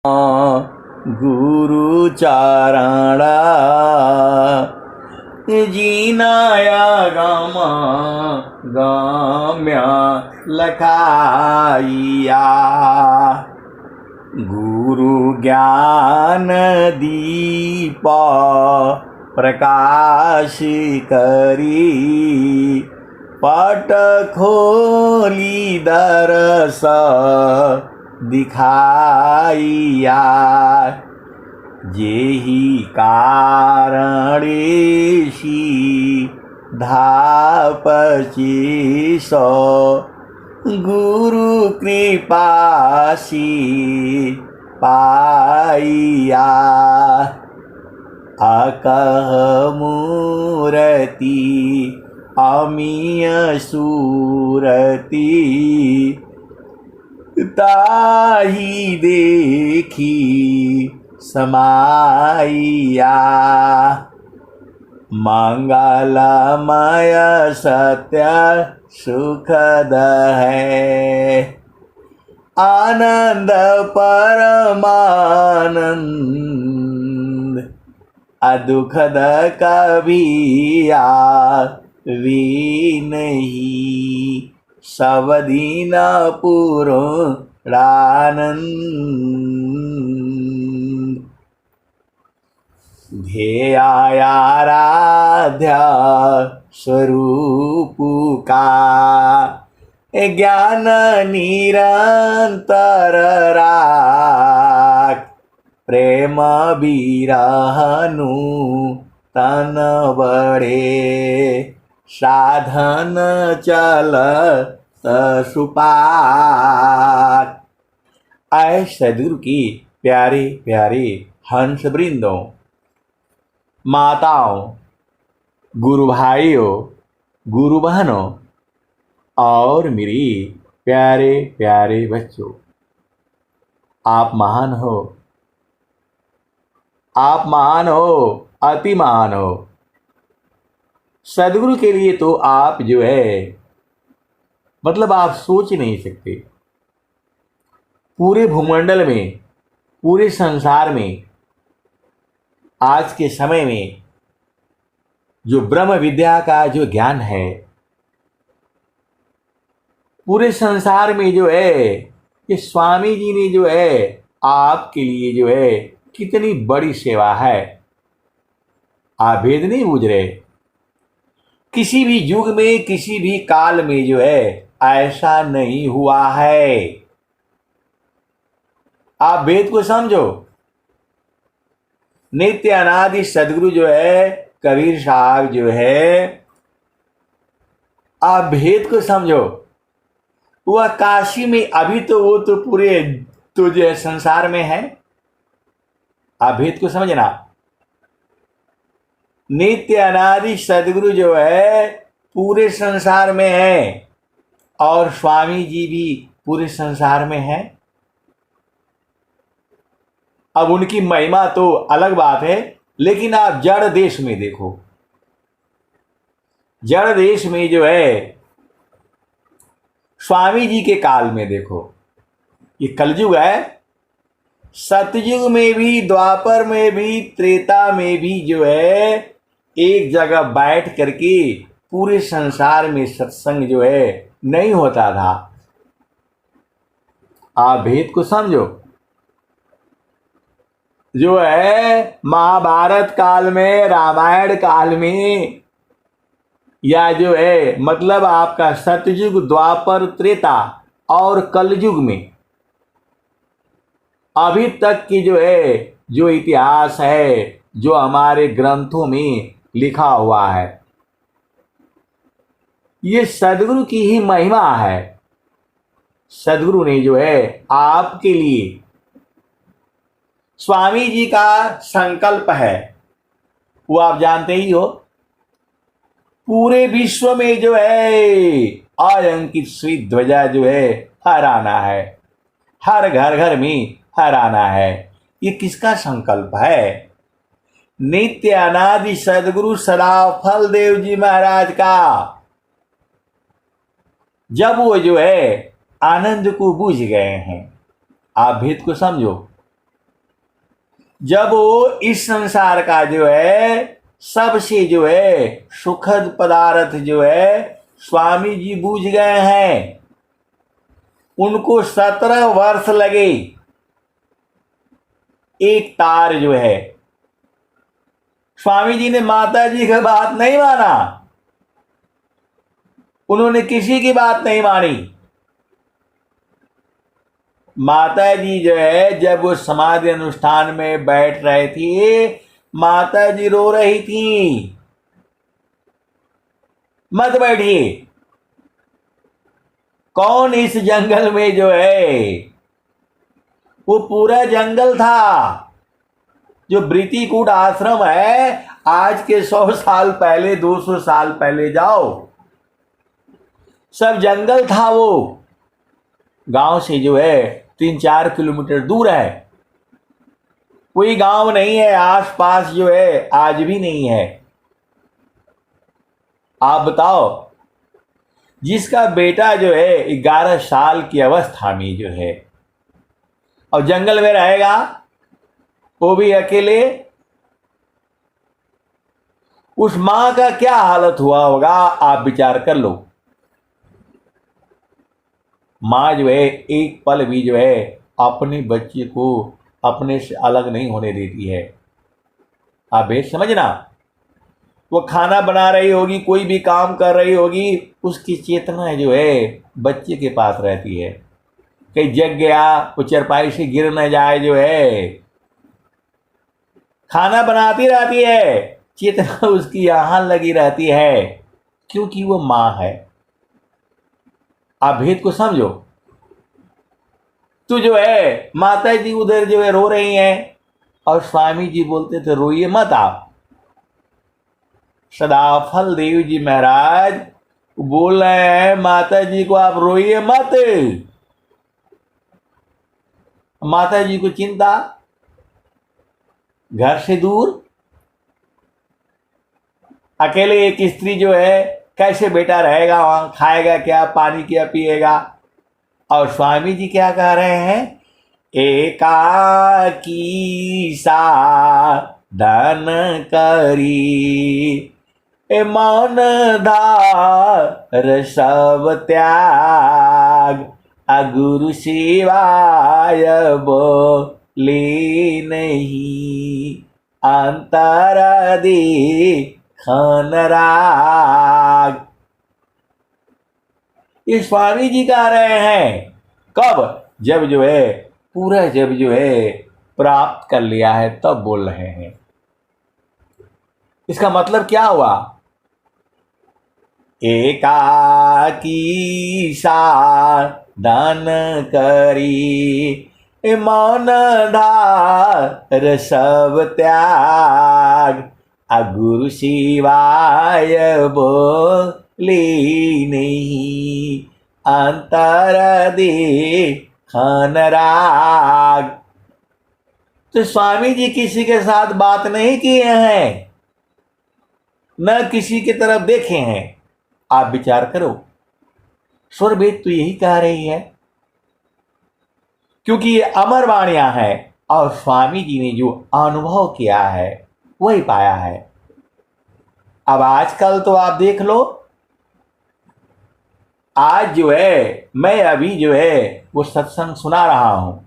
गुरु चारणा जीनाया gamma गाम्या लखाइया गुरु ज्ञान दीप प्रकाश करी पट खोली दरस दिखाइया जेहि कारणेशी धापची सो गुरु कृपासी पाइया अकह मूर्ति अमीय सूरती ताही देखी समाइया मंगलमय सत्य सुखद है आनंद परमानंद अदुखद कभी आवी नहीं सब दीन पूर्णानंद ध्येयाराध्य स्वरूप का ज्ञान निरंतर राख प्रेम बिरहनु तन बड़े साधन चल सुपात। आए सदगुरु की प्यारे प्यारे हंस वृंदों, माताओं, गुरु भाइयों, गुरु बहनों और मेरी प्यारे प्यारे बच्चों, आप महान हो, आप महान हो, अति महान हो। सदगुरु के लिए तो आप जो है मतलब आप सोच नहीं सकते। पूरे भूमंडल में, पूरे संसार में आज के समय में जो ब्रह्म विद्या का जो ज्ञान है, पूरे संसार में जो है ये स्वामी जी ने जो है आपके लिए जो है कितनी बड़ी सेवा है, आप भेद नहीं बूझ रहे। किसी भी युग में, किसी भी काल में जो है ऐसा नहीं हुआ है। आप वेद को समझो। नित्य अनादि सदगुरु जो है कबीर साहब जो है, आप भेद को समझो। वह काशी में, अभी तो वो तो पूरे तो जो है संसार में है। आप भेद को समझना। नित्य अनादि सदगुरु जो है पूरे संसार में है और स्वामी जी भी पूरे संसार में है। अब उनकी महिमा तो अलग बात है, लेकिन आप जड़ देश में देखो। जड़ देश में जो है स्वामी जी के काल में देखो, ये कलयुग है। सतयुग में भी, द्वापर में भी, त्रेता में भी जो है एक जगह बैठ करके पूरे संसार में सत्संग जो है नहीं होता था। आप भेद को समझो। जो है महाभारत काल में, रामायण काल में, या जो है मतलब आपका सतयुग, द्वापर, त्रेता और कलयुग में अभी तक की जो है जो इतिहास है, जो हमारे ग्रंथों में लिखा हुआ है, ये सदगुरु की ही महिमा है। सदगुरु ने जो है आपके लिए, स्वामी जी का संकल्प है वो आप जानते ही हो। पूरे विश्व में जो है अलंकित श्री ध्वजा जो है फहराना है, हर घर घर में फहराना है। ये किसका संकल्प है? नित्य अनादि सदगुरु सदाफल देव जी महाराज का। जब वो जो है आनंद को बूझ गए हैं, आप भेद को समझो। जब वो इस संसार का जो है सबसे जो है सुखद पदार्थ जो है स्वामी जी बूझ गए हैं, उनको 17 वर्ष लगे एक तार जो है। स्वामी जी ने माता जी की बात नहीं माना, उन्होंने किसी की बात नहीं मानी। माता जी जो है जब वो समाधि अनुष्ठान में बैठ रहे थे, माता जी रो रही थी, मत बैठिए। कौन इस जंगल में जो है, वो पूरा जंगल था जो ब्रितिकूट आश्रम है, आज के 100 साल पहले 200 साल पहले जाओ, सब जंगल था। वो गांव से जो है 3-4 किलोमीटर दूर है, कोई गांव नहीं है आसपास जो है, आज भी नहीं है। आप बताओ, जिसका बेटा जो है 11 साल की अवस्था में जो है और जंगल में रहेगा, वो भी अकेले, उस मां का क्या हालत हुआ होगा आप विचार कर लो। मां जो है एक पल भी जो है अपने बच्चे को अपने से अलग नहीं होने देती है। आप बेश समझना, वो खाना बना रही होगी, कोई भी काम कर रही होगी, उसकी चेतना जो है बच्चे के पास रहती है। कहीं जग गया, वो चरपाई से गिर न जाए जो है, खाना बनाती रहती है, चेतना उसकी यहां लगी रहती है, क्योंकि वो मां है। आप भेद को समझो। तो जो है माता जी उधर जो है रो रही हैं, और स्वामी जी बोलते थे रोइए मत आप। सदाफल देव जी महाराज बोल रहे हैं माता जी को आप रोइए मत। माता जी को चिंता, घर से दूर, अकेले एक स्त्री जो है कैसे बेटा रहेगा वहां, खाएगा क्या, पानी क्या पिएगा। और स्वामी जी क्या कह रहे हैं, एकाकी साधन करी मौन धार सब त्याग, अगुरु शिवाय बोले नहीं, अंतर देखन राग। ये स्वामी जी कह रहे हैं। कब? जब जो है पूरा जब जो है प्राप्त कर लिया है तब बोल रहे हैं। इसका मतलब क्या हुआ, एकाकी साधन करी मौन धार सब त्याग, अगुरु शिवाय बोले नहीं, अंतर देखन राग। तो स्वामी जी किसी के साथ बात नहीं किए हैं, न किसी की तरफ देखे हैं। आप विचार करो, स्वर वेद तो यही कह रही है, क्योंकि ये अमर वाणियां हैं और स्वामी जी ने जो अनुभव किया है वही पाया है। अब आजकल तो आप देख लो, आज जो है मैं अभी जो है वो सत्संग सुना रहा हूं,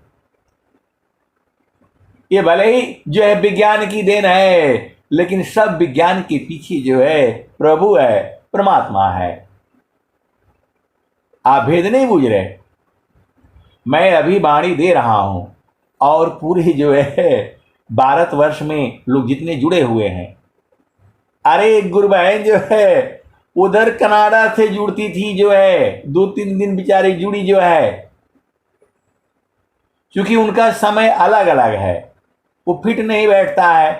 ये भले ही जो है विज्ञान की देन है, लेकिन सब विज्ञान के पीछे जो है प्रभु है, परमात्मा है। आप भेद नहीं बूझ रहे। मैं अभी वाणी दे रहा हूं और पूरे जो है भारतवर्ष में लोग जितने जुड़े हुए हैं, अरे गुरु बहन जो है उधर कनाडा से जुड़ती थी जो है, 2-3 दिन बेचारी जुड़ी जो है, क्योंकि उनका समय अलग अलग है, वो फिट नहीं बैठता है,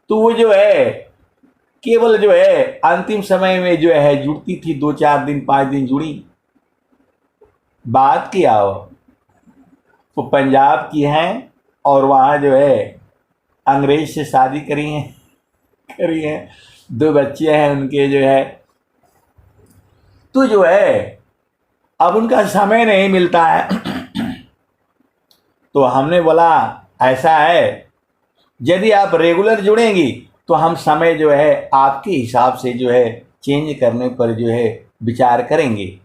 तो वो जो है केवल जो है अंतिम समय में जो है जुड़ती थी, 2-4 दिन 5 दिन जुड़ी। बात किया वो पंजाब की हैं और वहाँ जो है अंग्रेज से शादी करी हैं, 2 बच्चे हैं उनके जो है। तो जो है अब उनका समय नहीं मिलता है। तो हमने बोला ऐसा है, यदि आप रेगुलर जुड़ेंगी तो हम समय जो है आपके हिसाब से जो है चेंज करने पर जो है विचार करेंगे।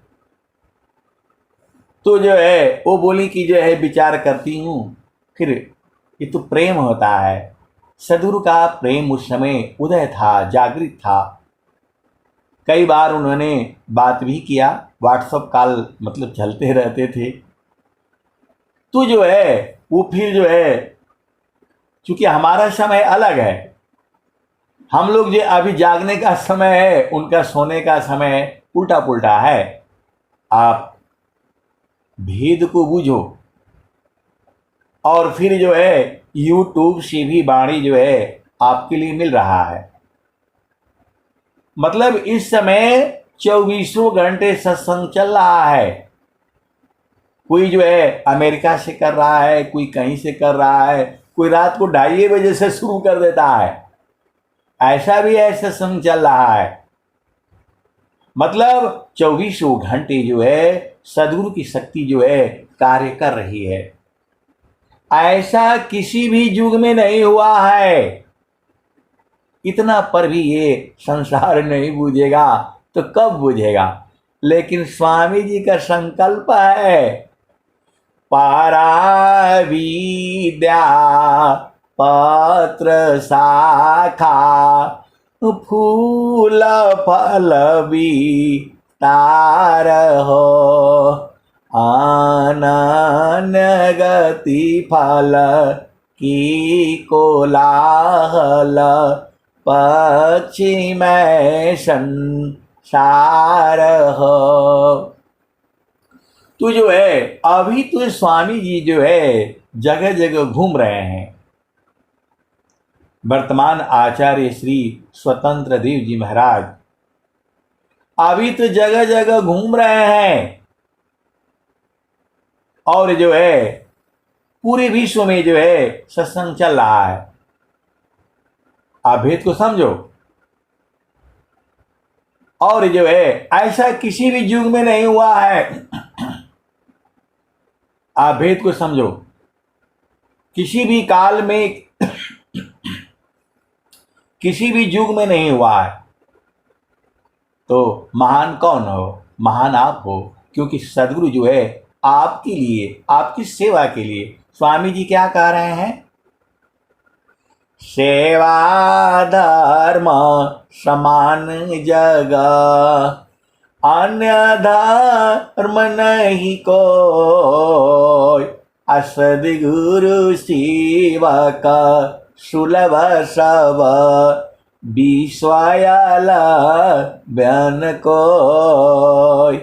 तो जो है वो बोली कि जो है विचार करती हूँ। फिर ये तो प्रेम होता है। सदगुरु का प्रेम उस समय उदय था, जागृत था। कई बार उन्होंने बात भी किया, व्हाट्सएप कॉल मतलब चलते रहते थे। तो जो है वो फिर जो है, चूंकि हमारा समय अलग है, हम लोग जो अभी जागने का समय है, उनका सोने का समय उल्टा पुल्टा है। आप भेद को बूझो। और फिर जो है यूट्यूब से भी वाणी जो है आपके लिए मिल रहा है। मतलब इस समय 24 घंटे सत्संग चल रहा है। कोई जो है अमेरिका से कर रहा है, कोई कहीं से कर रहा है, कोई रात को 2:30 से शुरू कर देता है। ऐसा भी है, सत्संग चल रहा है। मतलब 24 घंटे जो है सदगुरु की शक्ति जो है कार्य कर रही है। ऐसा किसी भी युग में नहीं हुआ है। इतना पर भी ये संसार नहीं बूझेगा तो कब बूझेगा। लेकिन स्वामी जी का संकल्प है, पारा विद्या पत्र शाखा फूल फल तार हो, आनन गति फल की कोलाहल पक्षी में संसार हो। तो जो है अभी तो स्वामी जी जो है जगह जगह घूम रहे हैं। वर्तमान आचार्य श्री स्वतंत्र देव जी महाराज अभी तो जगह जगह घूम रहे हैं। और जो है पूरे विश्व में जो है सत्संग चल रहा है। आप भेद को समझो। और जो है ऐसा किसी भी युग में नहीं हुआ है। आप भेद को समझो। किसी भी काल में किसी भी युग में नहीं हुआ है। तो महान कौन हो? महान आप हो। क्योंकि सदगुरु जो है आपके लिए, आपकी सेवा के लिए, स्वामी जी क्या कह रहे हैं? सेवा धर्म समान जग, अन्य धर्म नहीं कोई, असदगुरु सेवक सुलभ सब, विश्वयल बन कोई।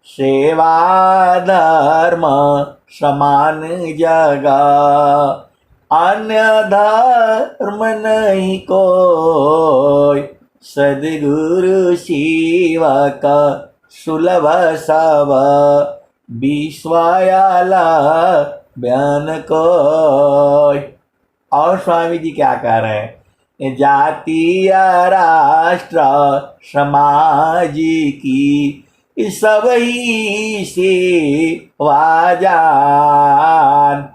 सेवा धर्म समान जगा, अन्य धर्म नहीं कोई, सदगुरु सेवक सुलभ सब, विश्वयल बन कोई। और स्वामी जी क्या कह रहे हैं? जातीय राष्ट्र समाज की सब ही सेवा जान,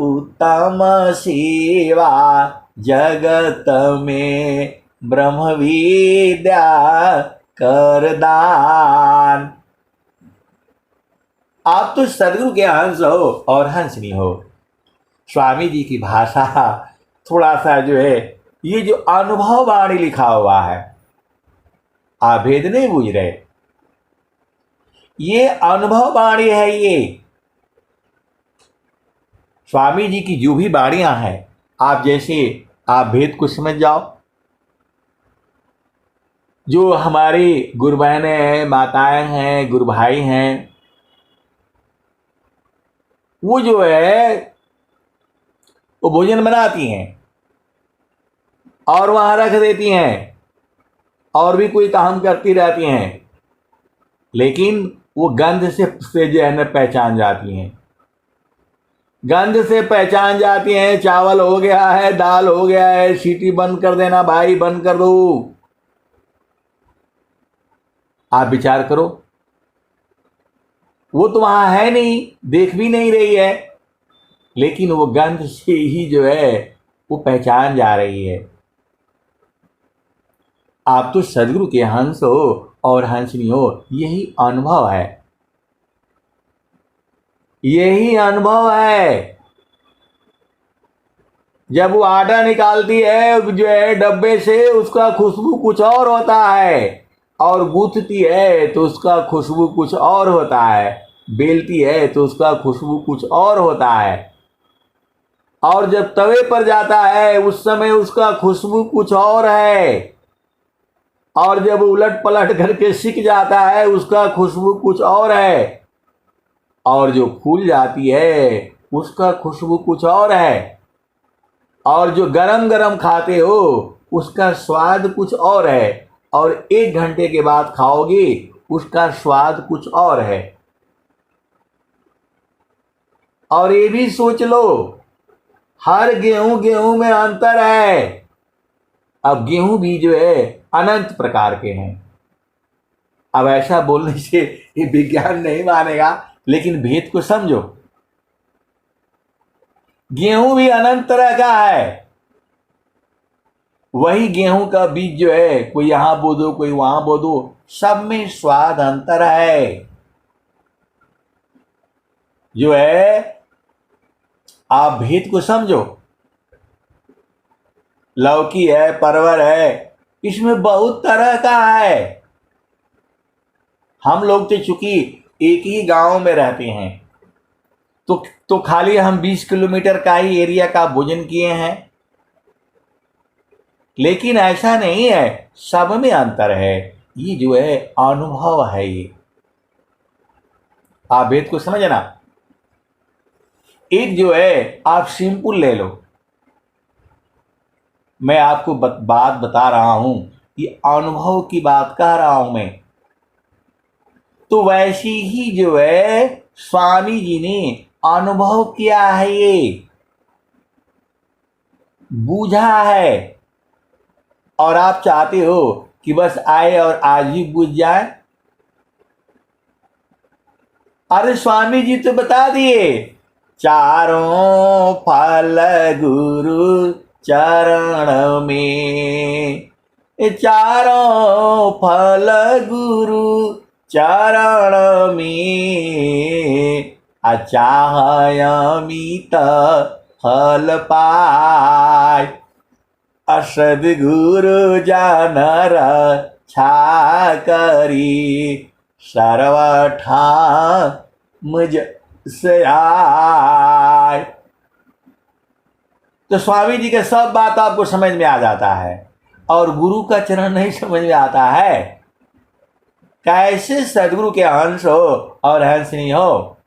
उत्तम सेवा जगत में ब्रह्म विद्या कर दान। आप तो सदगुरु के हंस हो और हंसनी हो। स्वामी जी की भाषा थोड़ा सा जो है, ये जो अनुभव वाणी लिखा हुआ है, आप भेद नहीं बूझ रहे। ये अनुभव वाणी है। ये स्वामी जी की जो भी वाणियां हैं, आप जैसे आप भेद को समझ जाओ। जो हमारी गुरु बहनें हैं, माताएं हैं, गुरु भाई हैं, वो जो है वो भोजन बनाती हैं और वहां रख देती हैं और भी कोई काम करती रहती हैं। लेकिन वो गंध से जो है न पहचान जाती हैं। गंध से पहचान जाती हैं। चावल हो गया है, दाल हो गया है, सीटी बंद कर देना भाई, बंद कर दो। आप विचार करो, वो तो वहां है नहीं, देख भी नहीं रही है। लेकिन वो गंध से ही जो है वो पहचान जा रही है। आप तो सदगुरु के हंस हो और हंसनी हो, यही अनुभव है, यही अनुभव है। जब वो आटा निकालती है जो है डब्बे से, उसका खुशबू कुछ और होता है, और गूंथती है तो उसका खुशबू कुछ और होता है, बेलती है तो उसका खुशबू कुछ और होता है, और जब तवे पर जाता है उस समय उसका खुशबू कुछ और है, और जब उलट पलट करके सिक जाता है उसका खुशबू कुछ और है, और जो फूल जाती है उसका खुशबू कुछ और है, और जो गरम गरम खाते हो उसका स्वाद कुछ और है, और 1 घंटे के बाद खाओगे उसका स्वाद कुछ और है। और ये भी सोच लो, हर गेहूं में अंतर है। अब गेहूं भी जो है अनंत प्रकार के हैं। अब ऐसा बोलने से ये विज्ञान नहीं मानेगा, लेकिन भेद को समझो। गेहूं भी अनंत तरह का है। वही गेहूं का बीज जो है कोई यहां बो दो कोई वहां बो दो, सब में स्वाद अंतर है। जो है आप भेद को समझो। लौकी है, परवल है, इसमें बहुत तरह का है। हम लोग तो चूंकि एक ही गांव में रहते हैं, तो खाली हम 20 किलोमीटर का ही एरिया का भोजन किए हैं, लेकिन ऐसा नहीं है, सब में अंतर है। ये जो है अनुभव है। ये आप भेद को समझना। एक जो है आप सिंपल ले लो, मैं आपको बात बता रहा हूं, ये अनुभव की बात कह रहा हूं मैं। तो वैसी ही जो है स्वामी जी ने अनुभव किया है, ये बूझा है, और आप चाहते हो कि बस आए और आज ही बूझ जाए। अरे स्वामी जी तो बता दिए, चारों फल गुरु चरण में, चारों फल गुरु चरण में, अचाह अमित फल पाय, सद्गुरु जानर छा करी, सर्वठा मुझ से आय। तो स्वामी जी के सब बात आपको समझ में आ जाता है, और गुरु का चरण नहीं समझ में आता है। कैसे सदगुरु के अंश हो और हंसनी हो।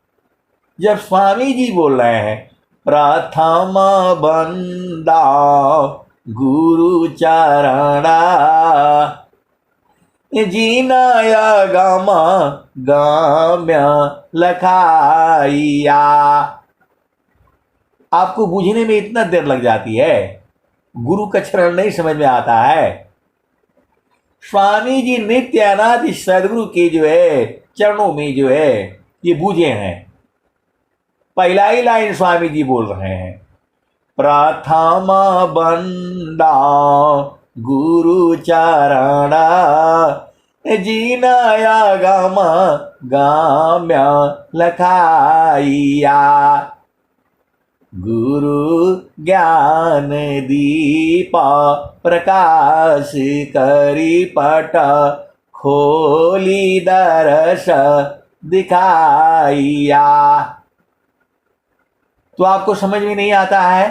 जब स्वामी जी बोल रहे हैं, प्रथम बंदा गुरु चरणा, जीनाया गम गम्य लखाइया। आपको बूझने में इतना देर लग जाती है, गुरु का चरण नहीं समझ में आता है। स्वामी जी नित्य अनादि सदगुरु के जो है चरणों में जो है ये बूझे हैं। पहला ही लाइन स्वामी जी बोल रहे हैं, प्रथम बंदा गुरु चरणा, जीनाया गम गाम्य लखाइया, गुरु ज्ञान दीप प्रकाश करी पट, खोली दरस दिखाइया। तो आपको समझ में नहीं आता है।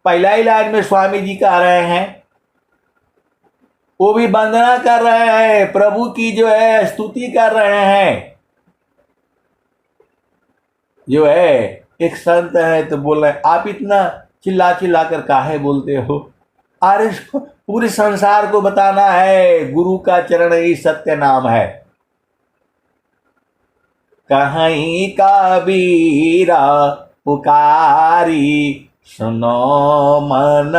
पहला ही लाइन में स्वामी जी कह रहे हैं, वो भी वंदना कर रहे हैं, प्रभु की जो है स्तुति कर रहे हैं। जो है एक संत है तो बोल रहे हैं, आप इतना चिल्ला चिल्ला कर काहे बोलते हो। अरे पूरे संसार को बताना है गुरु का चरण ही सत्य नाम है। कहीं कबीरा पुकारी, सुनो मन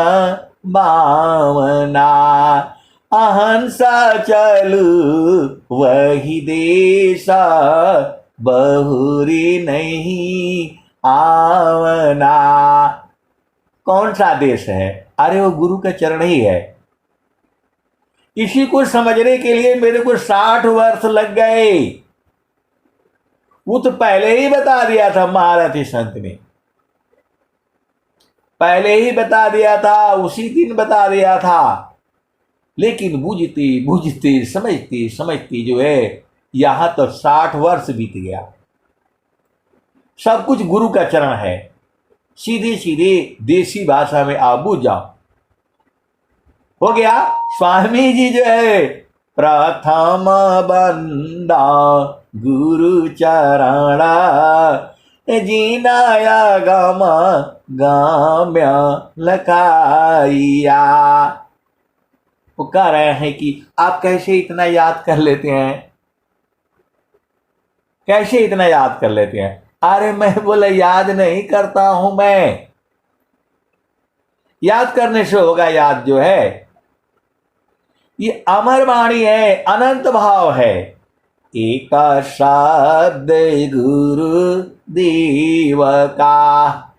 भावना, अहंसा चलू वही देश, बहुरी नहीं आवना। कौन सा देश है? अरे वो गुरु का चरण ही है। इसी को समझने के लिए मेरे को 60 वर्ष लग गए। वो तो पहले ही बता दिया था महारथी संत ने, पहले ही बता दिया था, उसी दिन बता दिया था। लेकिन बुझती बुझती समझती समझती जो है यहां तो 60 वर्ष बीत गया। सब कुछ गुरु का चरण है। सीधे सीधे देसी भाषा में आप बुझ जाओ, हो गया। स्वामी जी जो है प्रथम बंदा गुरु चरणा जीनाया गम गाम्य लखाइया। वो कह रहे हैं कि आप कैसे इतना याद कर लेते हैं, कैसे इतना याद कर लेते हैं? अरे मैं बोला याद नहीं करता हूं मैं, याद करने से होगा। याद जो है ये अमर वाणी है, अनंत भाव है। एक शब्द गुरु देव का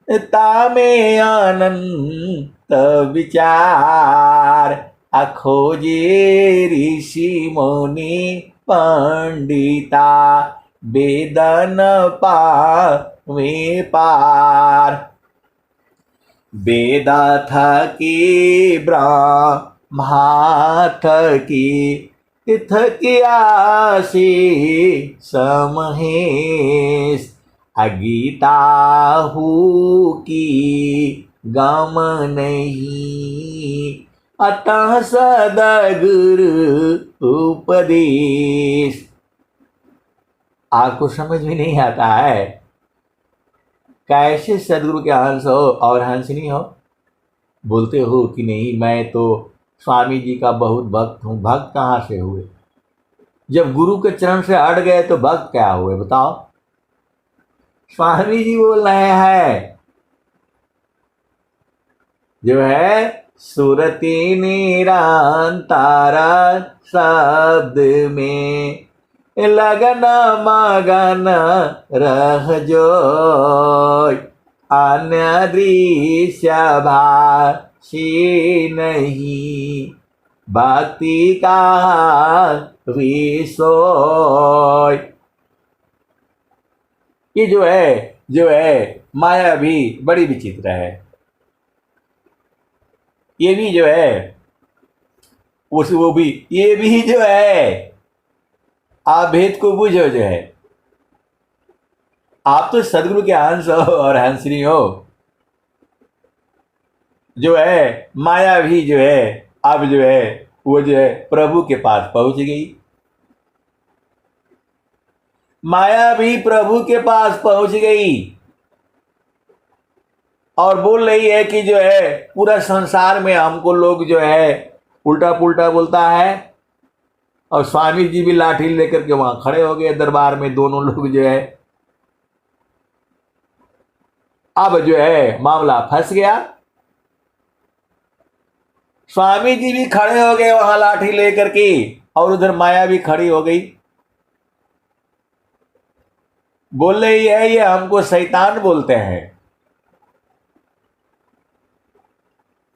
तामे अनंत विचार अखोजे ऋषि मुनि पंडिता वेदन पावे पार। वेदा थकी ब्रह्मा थकी थकियासी समहेश अगीता हूँ की गम नहीं अतः सदगुरु उपदेश। आपको समझ में नहीं आता है कैसे सदगुरु के हंस हो और हंसनी हो? बोलते हो कि नहीं मैं तो स्वामी जी का बहुत भक्त हूं। भक्त कहाँ से हुए? जब गुरु के चरण से हट गए तो भक्त क्या हुए बताओ? स्वामी जी बोल रहे हैं जो है सुरति निरंतर शब्द में लगन मगन रह जो अन्य दृश्य भाषी नहीं भक्ति का विषय। ये जो है माया भी बड़ी विचित्र है। ये भी जो है वो भी ये भी जो है आप भेद को बुझो। जो है आप तो सदगुरु के हंस हो और हंसनी हो। जो है माया भी जो है अब जो है वो जो है प्रभु के पास पहुंच गई। माया भी प्रभु के पास पहुंच गई और बोल रही है कि जो है पूरा संसार में हमको लोग जो है उल्टा पुल्टा बोलता है। और स्वामी जी भी लाठी लेकर के वहां खड़े हो गए दरबार में। दोनों लोग जो है अब जो है मामला फंस गया। स्वामी जी भी खड़े हो गए वहां लाठी लेकर के और उधर माया भी खड़ी हो गई। बोल रही है ये हमको शैतान बोलते हैं,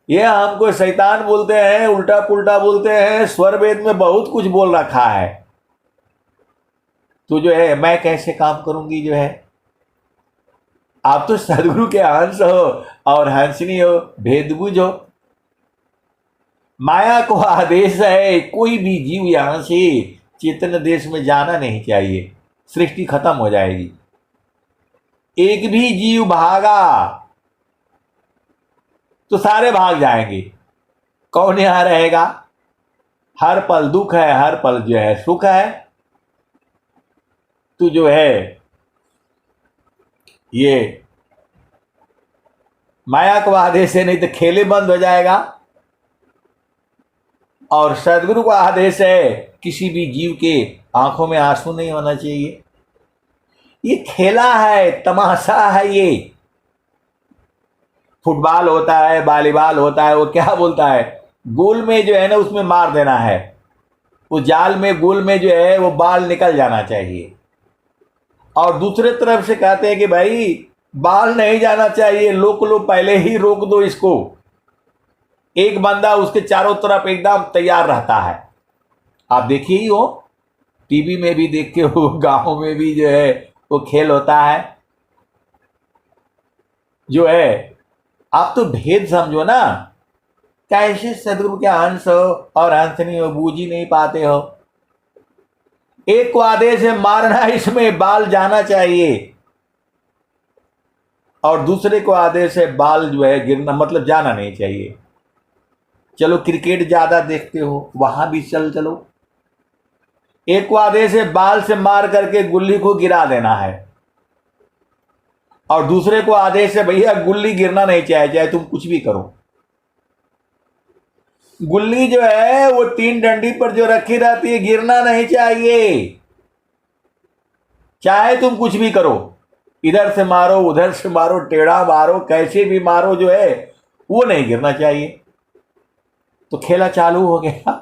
ये हमको शैतान बोलते हैं, उल्टा पुल्टा बोलते हैं, स्वर वेद में बहुत कुछ बोल रखा है। तो जो है मैं कैसे काम करूंगी? जो है आप तो सदगुरु के हंस हो और हंसनी हो, भेद बुझो। माया को आदेश है कोई भी जीव यहां से चेतन देश में जाना नहीं चाहिए, सृष्टि खत्म हो जाएगी। एक भी जीव भागा तो सारे भाग जाएंगे। कौन यहां रहेगा? हर पल दुख है, हर पल जो है सुख है। तो जो है ये माया को आदेश है, नहीं तो खेले बंद हो जाएगा। और सदगुरु का आदेश है किसी भी जीव के आंखों में आंसू नहीं होना चाहिए। ये खेला है, तमाशा है। ये फुटबॉल होता है, वॉलीबॉल होता है, वो क्या बोलता है गोल में जो है ना उसमें मार देना है। वो जाल में गोल में जो है वो बाल निकल जाना चाहिए। और दूसरे तरफ से कहते हैं कि भाई बाल नहीं जाना चाहिए, रोक लो, पहले ही रोक दो इसको। एक बंदा उसके चारों तरफ एकदम तैयार रहता है। आप देखिए ही हो, टीवी में भी देखते हो, गांव में भी जो है वो खेल होता है जो है। आप तो भेद समझो ना, कैसे सदगुरु के अंश हो और अंश नहीं हो, बूझ ही नहीं पाते हो। एक को आदेश है मारना, इसमें बाल जाना चाहिए, और दूसरे को आदेश है बाल जो है गिरना, मतलब जाना नहीं चाहिए। चलो क्रिकेट ज्यादा देखते हो, वहां भी चलो, एक को आदेश है बाल से मार करके गुल्ली को गिरा देना है, और दूसरे को आदेश है भैया गुल्ली गिरना नहीं चाहिए, चाहे तुम कुछ भी करो। गुल्ली जो है वो 3 डंडी पर जो रखी रहती है, गिरना नहीं चाहिए, चाहे तुम कुछ भी करो, इधर से मारो, उधर से मारो, टेढ़ा मारो, कैसे भी मारो, जो है वो नहीं गिरना चाहिए। तो खेला चालू हो गया।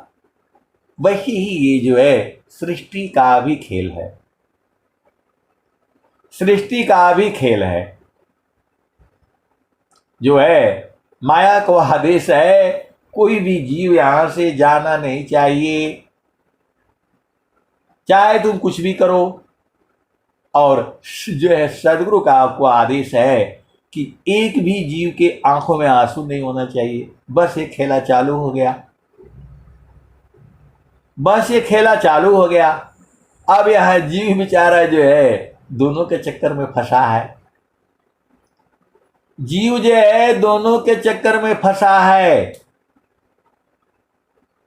वही ये जो है सृष्टि का भी खेल है, सृष्टि का भी खेल है जो है। माया को आदेश है कोई भी जीव यहां से जाना नहीं चाहिए, चाहे तुम कुछ भी करो। और जो है सदगुरु का आपको आदेश है कि एक भी जीव के आंखों में आंसू नहीं होना चाहिए। बस ये खेला चालू हो गया, बस ये खेला चालू हो गया। अब यह जीव बेचारा जो है दोनों के चक्कर में फंसा है, जीव जो है दोनों के चक्कर में फंसा है।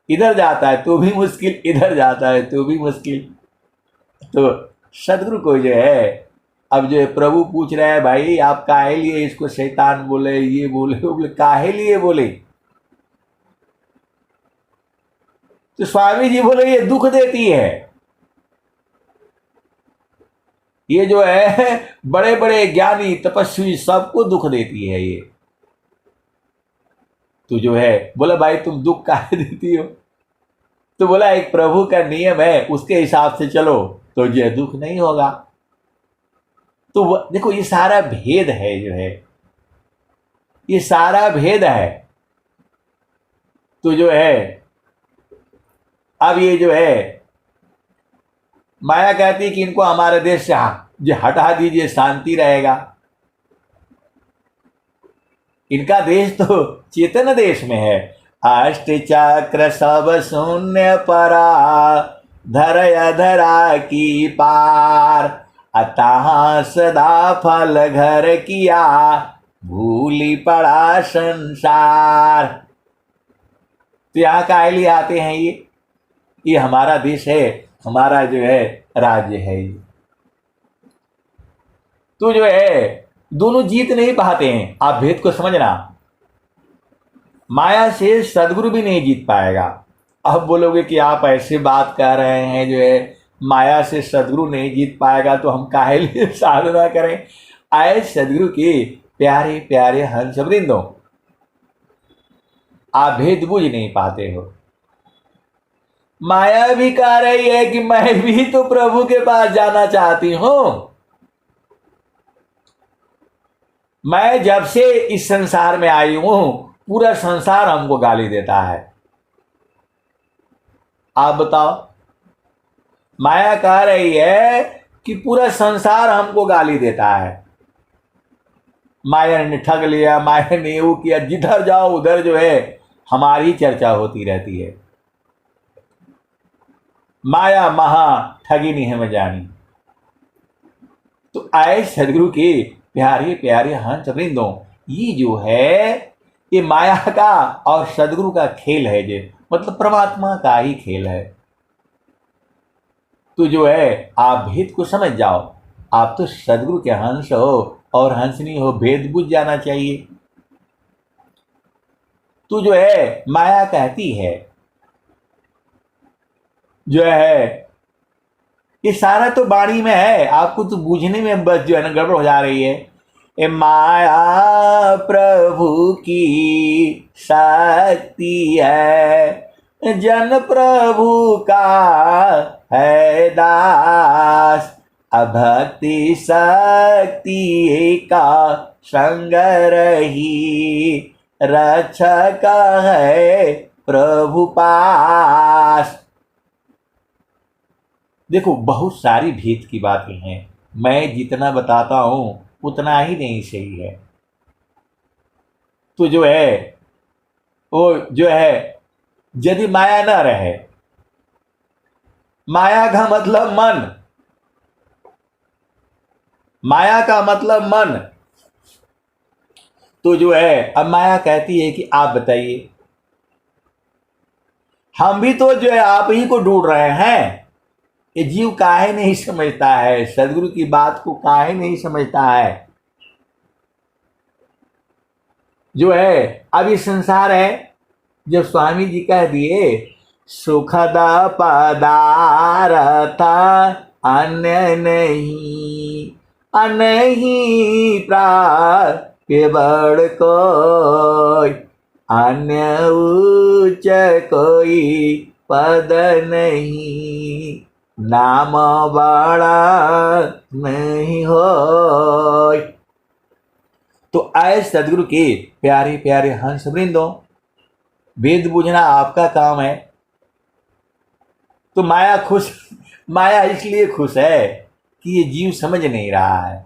इधर जाता है तो भी मुश्किल, इधर जाता है तो भी मुश्किल। तो सदगुरु को जो है अब जो है प्रभु पूछ रहे हैं, भाई आप काहे लिए इसको शैतान बोले, ये बोले, वो बोले, काहे लिए बोले? तो स्वामी जी बोले ये दुख देती है, ये जो है बड़े बड़े ज्ञानी तपस्वी सबको दुख देती है ये। तो जो है बोला भाई तुम दुख काहे देती हो? तो बोला एक प्रभु का नियम है, उसके हिसाब से चलो तो ये दुख नहीं होगा। तो देखो ये सारा भेद है जो है, ये सारा भेद है। तो जो है अब ये जो है माया कहती है कि इनको हमारे देश से जो हटा दीजिए, शांति रहेगा। इनका देश तो चेतन देश में है। अष्ट चक्र सब शून्य परा, धरया धरा की पार, अतः सदा फल घर किया, भूली पड़ा संसार। तो यहाँ काहे लिए आते हैं ये हमारा देश है, हमारा जो है राज्य है। तो जो है दोनों जीत नहीं पाते हैं। आप भेद को समझना, माया से सदगुरु भी नहीं जीत पाएगा। अब बोलोगे कि आप ऐसे बात कर रहे हैं जो है माया से सदगुरु नहीं जीत पाएगा, तो हम काहे लिए साधना करें? आए सदगुरु के प्यारे प्यारे हंस वृंदों, आप भेद बुझ नहीं पाते हो। माया भी कह रही है कि मैं भी तो प्रभु के पास जाना चाहती हूं। मैं जब से इस संसार में आई हूं पूरा संसार हमको गाली देता है। आप बताओ, माया कह रही है कि पूरा संसार हमको गाली देता है। माया ने ठग लिया, माया ने वो किया, जिधर जाओ उधर जो है हमारी चर्चा होती रहती है। माया महा ठगिनी है में जानी। तो आए सदगुरु के प्यारे प्यारे हंस वृंदों, ये जो है ये माया का और सदगुरु का खेल है, जो मतलब परमात्मा का ही खेल है। तो जो है आप भेद को समझ जाओ। आप तो सदगुरु के हंस हो और हंसनी हो, भेद बुझ जाना चाहिए। तो जो है माया कहती है जो है ये सारा तो बाणी में है, आपको तो बूझने में बस जो है ना गड़बड़ हो जा रही है। ये माया प्रभु की शक्ति है, जन प्रभु का है दास, अभक्ति शक्ति एका संग रही, रक्षक है प्रभु पास। देखो बहुत सारी भेद की बातें हैं, मैं जितना बताता हूं उतना ही नहीं सही है। तो जो है वो जो है, यदि माया न रहे, माया का मतलब मन, माया का मतलब मन, तो जो है अब माया कहती है कि आप बताइए, हम भी तो जो है आप ही को ढूंढ रहे हैं। ये जीव काहे नहीं समझता है, सदगुरु की बात को काहे नहीं समझता है। जो है अब ये संसार है, जब स्वामी जी कह दिए सुखद पदार्थ अन्य नहीं, नहीं प्राप्त केवल कोई, अन्य उच्च कोई पद नहीं, नाम बड़ा नहीं हो। तो आए सदगुरु के प्यारे प्यारे हंस वृंदों, वेद बुझना आपका काम है। तो माया इसलिए खुश है कि ये जीव समझ नहीं रहा है,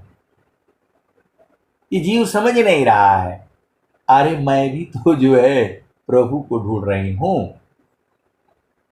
ये जीव समझ नहीं रहा है। अरे मैं भी तो जो है प्रभु को ढूंढ रही हूं,